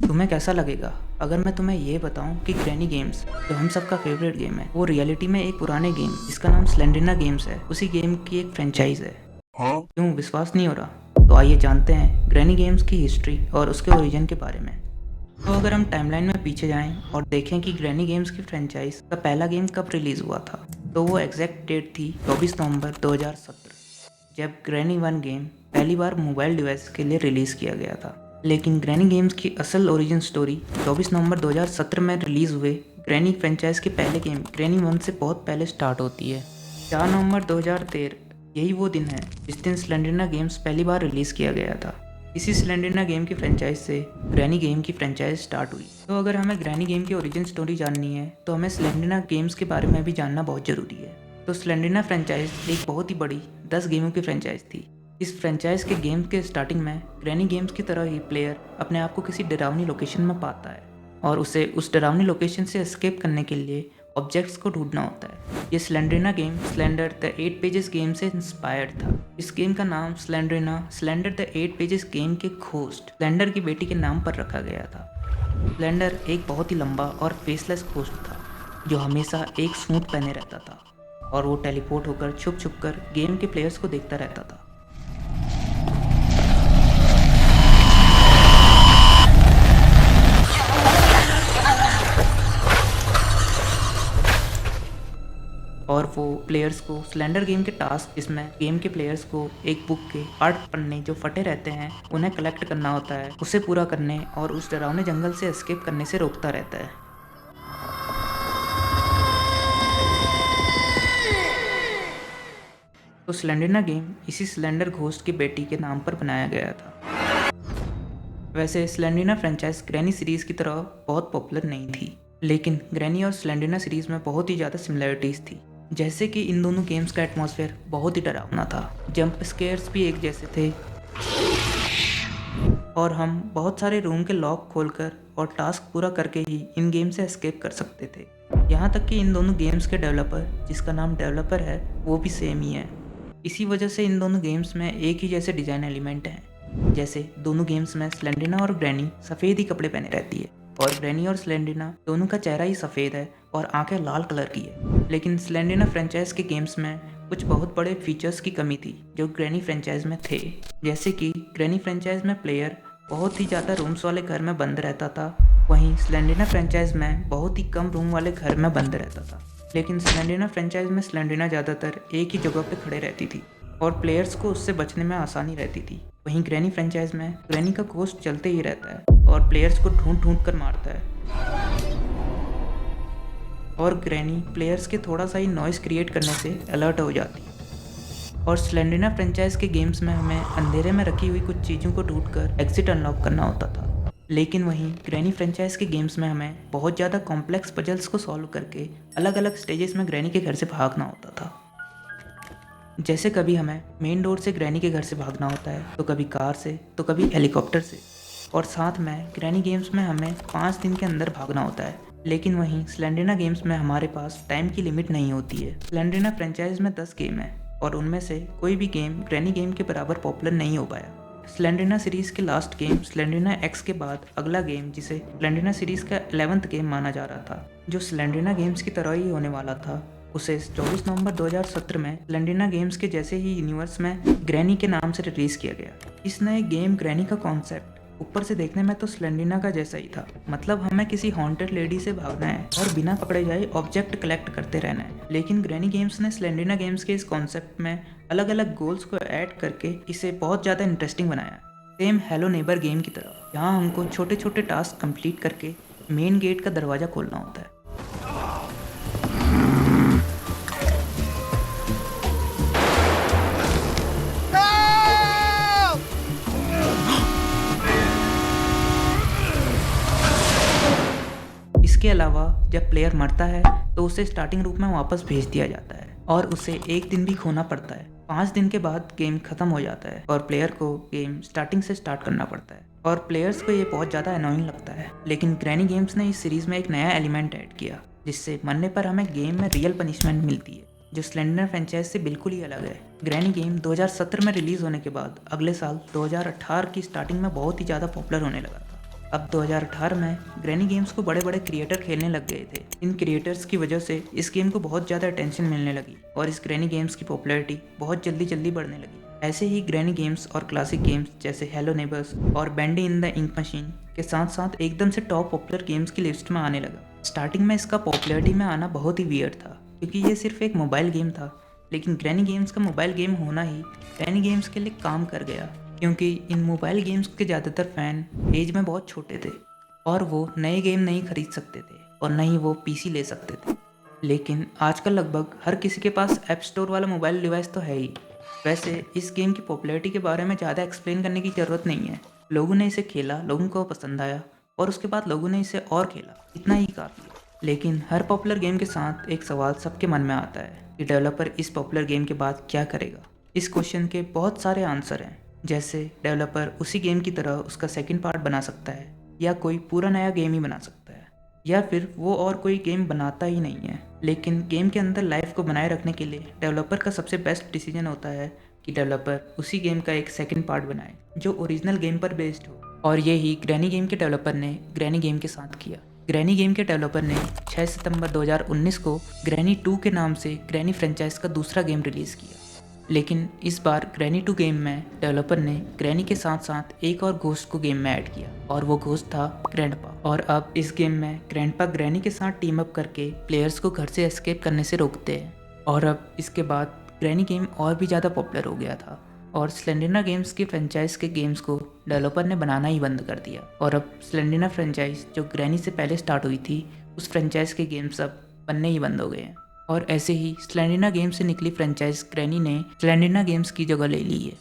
तुम्हें कैसा लगेगा अगर मैं तुम्हें ये बताऊं कि ग्रैनी गेम्स जो हम सबका फेवरेट गेम है वो रियलिटी में एक पुराने गेम जिसका नाम स्लेंडरना गेम्स है उसी गेम की एक फ्रेंचाइज है। क्यों विश्वास नहीं हो रहा? तो आइए जानते हैं ग्रैनी गेम्स की हिस्ट्री और उसके ओरिजिन के बारे में। तो अगर हम टाइमलाइन में पीछे जाएं और देखें कि ग्रैनी गेम्स की फ्रेंचाइज का पहला गेम कब रिलीज हुआ था, तो वो एग्जैक्ट डेट थी 24 नवंबर 2017, जब ग्रैनी वन गेम पहली बार मोबाइल डिवाइस के लिए रिलीज किया गया था। लेकिन ग्रैनी गेम्स की असल ओरिजिन स्टोरी 24 नवंबर 2017 में रिलीज हुए ग्रैनी फ्रेंचाइज के पहले गेम ग्रैनी वन से बहुत पहले स्टार्ट होती है। 4 नवंबर 2013 यही वो दिन है जिस दिन स्लेंडरना गेम्स पहली बार रिलीज किया गया था। इसी स्लेंडरना गेम की फ्रेंचाइज से ग्रैनी गेम की फ्रेंचाइज स्टार्ट हुई। तो अगर हमें ग्रैनी गेम की ओरिजिन स्टोरी जाननी है तो हमें स्लेंडरना गेम्स के बारे में भी जानना बहुत ज़रूरी है। तो स्लेंडरना फ्रेंचाइज एक बहुत ही बड़ी 10 गेमों की फ्रेंचाइज थी। इस फ्रेंचाइज के गेम के स्टार्टिंग में ग्रैनी गेम्स की तरह ही प्लेयर अपने आप को किसी डरावनी लोकेशन में पाता है और उसे उस डरावनी लोकेशन से एस्केप करने के लिए ऑब्जेक्ट्स को ढूंढना होता है। ये Slendrina game Slender the 8 pages game से इंस्पायर्ड था। इस गेम का नाम Slendrina Slender the 8 pages game के घोस्ट स्लेंडर की बेटी के नाम पर रखा गया था। स्लेंडर एक बहुत ही लंबा और फेसलेस घोस्ट था जो हमेशा एक सूट पहने रहता था और वो टेलीपोर्ट होकर छुप छुप कर गेम के प्लेयर्स को देखता रहता था। और वो प्लेयर्स को स्लेंडर गेम के टास्क जिसमें गेम के प्लेयर्स को एक बुक के 8 पन्ने जो फटे रहते हैं उन्हें कलेक्ट करना होता है, उसे पूरा करने और उस डरावने जंगल से एस्केप करने से रोकता रहता है। तो स्लेंडरना गेम इसी स्लेंडर घोस्ट की बेटी के नाम पर बनाया गया था। वैसे स्लेंडरना फ्रेंचाइज ग्रैनी सीरीज की तरह बहुत पॉपुलर नहीं थी, लेकिन ग्रैनी और स्लेंडरना सीरीज में बहुत ही ज़्यादा सिमिलरिटीज़ थी। जैसे कि इन दोनों गेम्स का एटमॉस्फेयर बहुत ही डरावना था, जंप स्केयर्स भी एक जैसे थे और हम बहुत सारे रूम के लॉक खोलकर और टास्क पूरा करके ही इन गेम से एस्केप कर सकते थे। यहाँ तक कि इन दोनों गेम्स के डेवलपर जिसका नाम डेवलपर है वो भी सेम ही है। इसी वजह से इन दोनों गेम्स में एक ही जैसे डिज़ाइन एलिमेंट हैं। जैसे दोनों गेम्स में स्लेंडरना और ग्रैनी सफ़ेद ही कपड़े पहने रहती है और ग्रैनी और स्लेंडरना दोनों का चेहरा ही सफ़ेद है और आंखें लाल कलर की है। लेकिन स्लेंडरना फ्रेंचाइज के गेम्स में कुछ बहुत बड़े फीचर्स की कमी थी जो ग्रैनी फ्रेंचाइज में थे। जैसे कि ग्रैनी फ्रेंचाइज में प्लेयर बहुत ही ज़्यादा रूम्स वाले घर में बंद रहता था, वहीं स्लेंडरना फ्रेंचाइज में बहुत ही कम रूम वाले घर में बंद रहता था। लेकिन स्लेंडरना फ्रेंचाइज में स्लेंडरना ज़्यादातर एक ही जगह पे खड़े रहती थी और प्लेयर्स को उससे बचने में आसानी रहती थी। वहीं ग्रैनी फ्रेंचाइज में ग्रैनी का घोस्ट चलते ही रहता है और प्लेयर्स को ढूंढ ढूंढ कर मारता है और ग्रैनी प्लेयर्स के थोड़ा सा ही नॉइस क्रिएट करने से अलर्ट हो जाती है। और स्लेंडरना फ्रेंचाइज के गेम्स में हमें अंधेरे में रखी हुई कुछ चीज़ों को ढूंढकर एग्जिट अनलॉक करना होता था। लेकिन वहीं ग्रैनी फ्रेंचाइज के गेम्स में हमें बहुत ज़्यादा कॉम्प्लेक्स पजल्स को सॉल्व करके अलग अलग स्टेजेस में ग्रैनी के घर से भागना होता था। जैसे कभी हमें मेन डोर से ग्रैनी के घर से भागना होता है, तो कभी कार से, तो कभी हेलीकॉप्टर से। और साथ में ग्रैनी गेम्स में हमें 5 दिन के अंदर भागना होता है। लेकिन वहीं स्लेंडरना गेम्स में हमारे पास टाइम की लिमिट नहीं होती है। स्लेंडरना फ्रेंचाइज में 10 गेम है और उनमें से कोई भी गेम ग्रैनी गेम के बराबर पॉपुलर नहीं हो पाया। स्लेंडरना सीरीज के लास्ट गेम स्लेंडरना एक्स के बाद अगला गेम जिसे स्लेंडरना सीरीज का 11th गेम माना जा रहा था, जो स्लेंडरना गेम्स की तरह ही होने वाला था, उसे 24 नवंबर 2017 में स्लेंडरना गेम्स के जैसे ही यूनिवर्स में ग्रैनी के नाम से रिलीज किया गया। इस नए गेम ग्रैनी का कॉन्सेप्ट ऊपर से देखने में तो स्लेंडरना का जैसा ही था, मतलब हमें किसी हॉन्टेड लेडी से भागना है और बिना पकड़े जाए ऑब्जेक्ट कलेक्ट करते रहना है। लेकिन ग्रैनी गेम्स ने स्लेंडरना गेम्स के इस कॉन्सेप्ट में अलग अलग गोल्स को ऐड करके इसे बहुत ज़्यादा इंटरेस्टिंग बनाया, सेम हेलो नेबर गेम की तरह। यहाँ हमको छोटे छोटे टास्क कंप्लीट करके मेन गेट का दरवाज़ा खोलना होता है। इसके अलावा जब प्लेयर मरता है तो उसे स्टार्टिंग रूप में वापस भेज दिया जाता है और उसे एक दिन भी खोना पड़ता है। 5 दिन के बाद गेम खत्म हो जाता है और प्लेयर को गेम स्टार्टिंग से स्टार्ट करना पड़ता है और प्लेयर्स को ये बहुत ज़्यादा अनोइंग लगता है। लेकिन ग्रैनी गेम्स ने इस सीरीज़ में एक नया एलिमेंट ऐड किया जिससे मरने पर हमें गेम में रियल पनिशमेंट मिलती है, जो स्लेंडरना फ्रेंचाइज से बिल्कुल ही अलग है। ग्रैनी गेम 2017 में रिलीज़ होने के बाद अगले साल 2018 की स्टार्टिंग में बहुत ही ज़्यादा पॉपुलर होने लगा था अब 2018 में ग्रैनी गेम्स को बड़े बड़े क्रिएटर खेलने लग गए थे। इन क्रिएटर्स की वजह से इस गेम को बहुत ज़्यादा अटेंशन मिलने लगी और इस ग्रैनी गेम्स की पॉपुलैरिटी बहुत जल्दी बढ़ने लगी। ऐसे ही ग्रैनी गेम्स और क्लासिक गेम्स जैसे हेलो नेबर्स और Bendy in the Ink Machine के साथ साथ एकदम से टॉप पॉपुलर गेम्स की लिस्ट में आने लगा। स्टार्टिंग में इसका पॉपुलैरिटी में आना बहुत ही वियर्ड था क्योंकि ये सिर्फ एक मोबाइल गेम था, लेकिन ग्रैनी गेम्स का मोबाइल गेम होना ही ग्रैनी गेम्स के लिए काम कर गया क्योंकि इन मोबाइल गेम्स के ज़्यादातर फ़ैन एज में बहुत छोटे थे और वो नए गेम नहीं खरीद सकते थे और न ही वो पीसी ले सकते थे। लेकिन आजकल लगभग हर किसी के पास ऐप स्टोर वाला मोबाइल डिवाइस तो है ही। वैसे इस गेम की पॉपुलैरिटी के बारे में ज़्यादा एक्सप्लेन करने की ज़रूरत नहीं है। लोगों ने इसे खेला, लोगों को पसंद आया और उसके बाद लोगों ने इसे और खेला, इतना ही काफ़ी है। लेकिन हर पॉपुलर गेम के साथ एक सवाल सबके मन में आता है कि डेवलपर इस पॉपुलर गेम के बाद क्या करेगा। इस क्वेश्चन के बहुत सारे आंसर हैं, जैसे डेवलपर उसी गेम की तरह उसका सेकंड पार्ट बना सकता है या कोई पूरा नया गेम ही बना सकता है या फिर वो और कोई गेम बनाता ही नहीं है। लेकिन गेम के अंदर लाइफ को बनाए रखने के लिए डेवलपर का सबसे बेस्ट डिसीजन होता है कि डेवलपर उसी गेम का एक सेकंड पार्ट बनाए जो ओरिजिनल गेम पर बेस्ड हो। और ये ही ग्रैनी गेम के डेवलपर ने ग्रैनी गेम के साथ किया। ग्रैनी गेम के डेवलपर ने 6 सितंबर 2019 को ग्रैनी 2 के नाम से ग्रैनी फ्रेंचाइज का दूसरा गेम रिलीज़ किया। लेकिन इस बार ग्रैनी 2 गेम में डेवलपर ने ग्रैनी के साथ साथ एक और घोस्ट को गेम में ऐड किया और वो घोस्ट था ग्रैंडपा। और अब इस गेम में ग्रैंडपा ग्रैनी के साथ टीम अप करके प्लेयर्स को घर से एस्केप करने से रोकते हैं। और अब इसके बाद ग्रैनी गेम और भी ज़्यादा पॉपुलर हो गया था और स्लेंडिना गेम्स के फ्रेंचाइज के गेम्स को डेवलपर ने बनाना ही बंद कर दिया। और अब स्लेंडिना फ्रेंचाइज जो ग्रैनी से पहले स्टार्ट हुई थी, उस फ्रेंचाइज के गेम्स अब बनने ही बंद हो गए हैं। और ऐसे ही स्लेंडिना गेम्स से निकली फ्रेंचाइज ग्रैनी ने स्लेंडिना गेम्स की जगह ले ली है।